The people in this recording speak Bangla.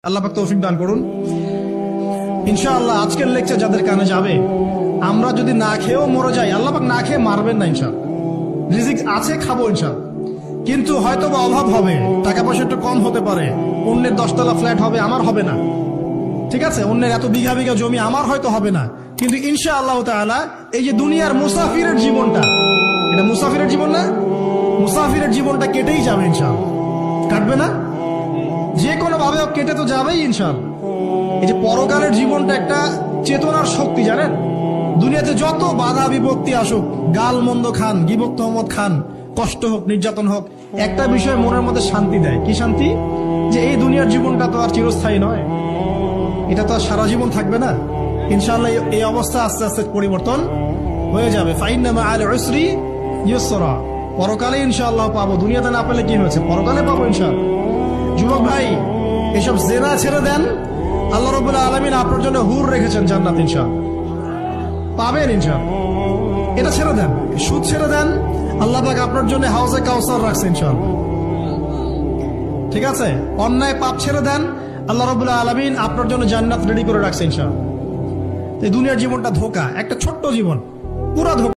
আল্লাহ পাক তৌফিক দান করুন। ইনশাআল্লাহ আজকের লেকচার যাদের কানে যাবে, আমরা যদি না খেয়েও মরে যাই, আল্লাহ পাক না খেয়ে মারবেন না ইনশাআল্লাহ। রিজিক আছে, খাবো ইনশাআল্লাহ। কিন্তু হয়তো বা অভাব হবে, টাকা পয়সা একটু কম হতে পারে, অন্যের 10 তলা ফ্ল্যাট হবে, আমার হবে না, ঠিক আছে, অন্যের এত বিঘা বিঘা জমি আমার হয়তো হবে না। কিন্তু ইনশাআল্লাহ তাআলা এই যে দুনিয়ার মুসাফিরের জীবনটা, এটা মুসাফিরের জীবন না, মুসাফিরের জীবনটা কেটেই যাবে ইনশাআল্লাহ। কাটবে না? যে কোনো ভাবে কেটে তো যাবেই ইনশাআল্লাহ। এই যে পরকালের জীবনটা একটা চেতনার শক্তি, জানেন, দুনিয়াতে যত বাধা বিপত্তি আসুক, গাল মন্দ খান, গীবত তহমত খান, কষ্ট হোক, নির্যাতন হোক, একটা বিষয় মনের মধ্যে শান্তি দেয়। কি শান্তি? যে এই দুনিয়ার জীবনটা তো আর চিরস্থায়ী নয়, এটা তো আর সারা জীবন থাকবে না। ইনশাআল্লাহ এই অবস্থা আস্তে আস্তে পরিবর্তন হয়ে যাবে। ফাইন্না মাআল উসরি ইউসরা, পরকালে ইনশাআল্লাহ পাবো। দুনিয়াতে না পেলে কি হয়েছে, পরকালে পাবো ইনশাআল্লাহ। যুবক ভাই, এসব জেনা ছেড়ে দেন, আল্লাহ রাব্বুল আলামিন আপনার জন্য হুর রেখেছেন জান্নাত, ইনশাআল্লাহ পাবেন ইনশাআল্লাহ। এটা ছেড়ে দেন, সুদ ছেড়ে দেন, আল্লাহ পাক আপনার জন্য হাউজে কাউসার রাখছে ইনশাআল্লাহ, ঠিক আছে। অন্যায় পাপ ছেড়ে দেন, আল্লাহ রাব্বুল আলামিন আপনার জন্য জান্নাত রেডি করে রাখছে ইনশাআল্লাহ। এই দুনিয়ার জীবনটা ধোঁকা, একটা ছোট্ট জীবন, পুরা ধোঁকা।